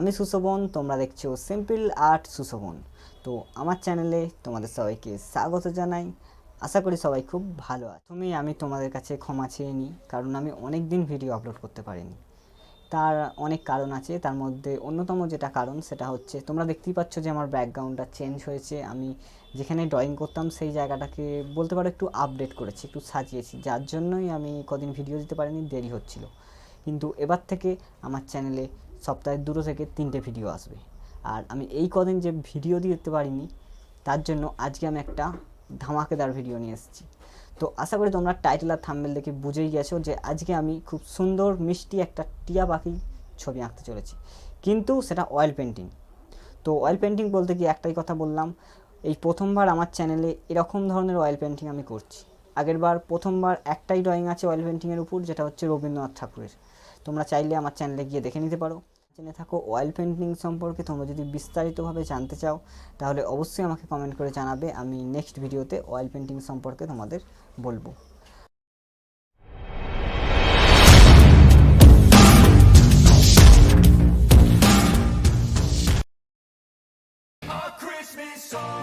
আমি সুশোভন, তোমরা দেখছো সিম্পল আর্ট সুশোভন। তো আমার চ্যানেলে তোমাদের সবাইকে স্বাগত জানাই। আশা করি সবাই খুব ভালো আছে। আমি তোমাদের কাছে ক্ষমা চেয়ে নিই, কারণ আমি অনেক দিন ভিডিও আপলোড করতে পারিনি। তার অনেক কারণ আছে, তার মধ্যে অন্যতম যেটা কারণ সেটা হচ্ছে তোমরা দেখতেই পাচ্ছ যে আমার ব্যাকগ্রাউন্ডটা চেঞ্জ হয়েছে। আমি যেখানে ড্রয়িং করতাম সেই জায়গাটাকে বলতে পারো একটু আপডেট করেছি, একটু সাজিয়েছি, যার জন্যই আমি কদিন ভিডিও দিতে পারিনি, দেরি হচ্ছিল। কিন্তু এবার থেকে আমার চ্যানেলে সপ্তাহে 2 থেকে 3টে ভিডিও আসবে। আর আমি এই কদিন যে ভিডিও দিতে পারিনি তার জন্য আজকে আমি একটা ধামাকেদার ভিডিও নিয়ে এসেছি। তো আশা করি তোমরা টাইটেল আর থাম্বনেল দেখে বুঝেই গেছো যে আজকে আমি খুব সুন্দর মিষ্টি একটা টিয়া পাখি ছবি আঁকতে চলেছি, কিন্তু সেটা অয়েল পেন্টিং। তো অয়েল পেন্টিং বলতে গিয়ে একটাই কথা বললাম, এই প্রথমবার আমার চ্যানেলে এরকম ধরনের অয়েল পেন্টিং আমি করছি। আগেরবার প্রথমবার একটাই ড্রয়িং আছে অয়েল পেন্টিংয়ের উপর, যেটা হচ্ছে রবীন্দ্রনাথ ঠাকুরের। তোমরা চাইলে আমার চ্যানেলে গিয়ে দেখে নিতে পারো। জেনে থাকো অয়েল পেন্টিং সম্পর্কে তোমরা যদি বিস্তারিতভাবে জানতে চাও তাহলে অবশ্যই আমাকে কমেন্ট করে জানাবে। আমি নেক্সট ভিডিওতে অয়েল পেন্টিং সম্পর্কে তোমাদের বলবো।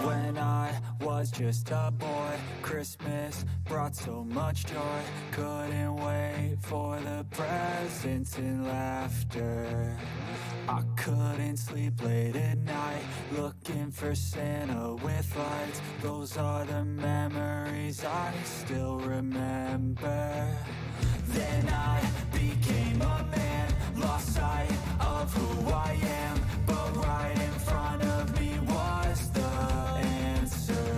When I was just a boy, Christmas brought so much joy. Couldn't wait for the presents and laughter. I couldn't sleep late at night, looking for Santa with lights. Those are the memories I still remember. Then I became a man, lost sight of who I am, but right in front of me was the answer.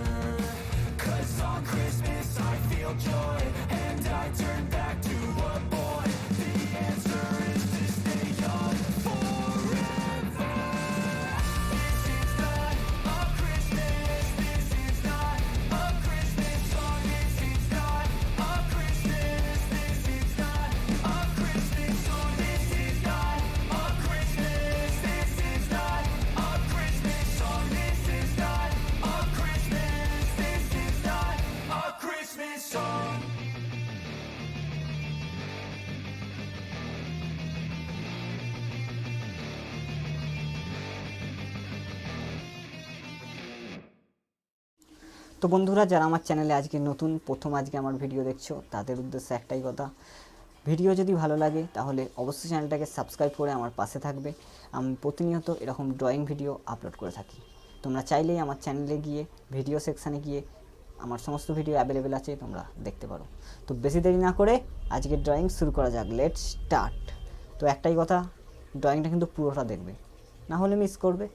'Cause on Christmas I feel joy, and I turn back to a boy. The answer is to stay young forever. This is not a Christmas, this is not a Christmas song, this is not a Christmas, this is not a Christmas song, this is not a Christmas, this is not a Christmas song, this is not a Christmas, this is not a Christmas song. তো বন্ধুরা, যারা আমার চ্যানেলে আজকে নতুন আজকে আমার video দেখছো, তাদের উদ্দেশ্যে একটাই কথা, ভিডিও যদি ভালো লাগে তাহলে অবশ্যই চ্যানেলটাকে সাবস্ক্রাইব করে আমার পাশে থাকবে। আমি প্রতিনিয়ত এরকম ড্রয়িং ভিডিও আপলোড করে থাকি। তোমরা চাইলেই আমার চ্যানেলে গিয়ে ভিডিও সেকশানে গিয়ে আমার সমস্ত ভিডিও অ্যাভেলেবেল আছে, তোমরা দেখতে পারো। তো বেশি দেরি না করে আজকের ড্রয়িং শুরু করা যাক, লেটস স্টার্ট। তো একটাই কথা, ড্রয়িংটা কিন্তু পুরোটা দেখবে, না হলে মিস করবে।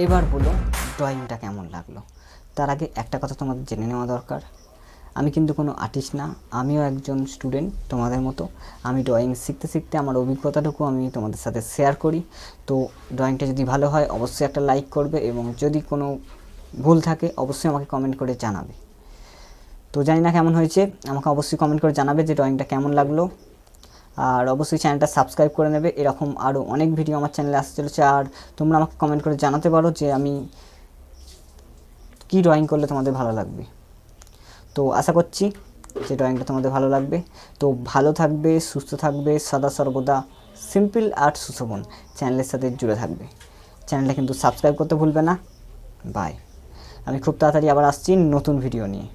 এবার বলো ড্রয়িংটা কেমন লাগলো। তার আগে একটা কথা তোমাদের জেনে নেওয়া দরকার, আমি কিন্তু কোনো আর্টিস্ট না, আমিও একজন স্টুডেন্ট তোমাদের মতো। আমি ড্রয়িং শিখতে শিখতে আমার অভিজ্ঞতাটুকু আমি তোমাদের সাথে শেয়ার করি। তো ড্রয়িংটা যদি ভালো হয় অবশ্যই একটা লাইক করবে, এবং যদি কোনো ভুল থাকে অবশ্যই আমাকে কমেন্ট করে জানাবে। তো জানি না কেমন হয়েছে, আমাকে অবশ্যই কমেন্ট করে জানাবে যে ড্রয়িংটা কেমন লাগলো। আর অবশ্যই চ্যানেলটা সাবস্ক্রাইব করে নেবে, এরকম আরও অনেক ভিডিও আমার চ্যানেলে আসতে চলেছে। আর তোমরা আমাকে কমেন্ট করে জানাতে পারো যে আমি কী ড্রয়িং করলে তোমাদের ভালো লাগবে। তো আশা করছি যে ড্রয়িংটা তোমাদের ভালো লাগবে। তো ভালো থাকবে, সুস্থ থাকবে, সদা সর্বদা সিম্পল আর্ট সুশোভন চ্যানেলের সাথে জুড়ে থাকবে। চ্যানেলটা কিন্তু সাবস্ক্রাইব করতে ভুলবে না। বাই। আমি খুব তাড়াতাড়ি আবার আসছি নতুন ভিডিও নিয়ে।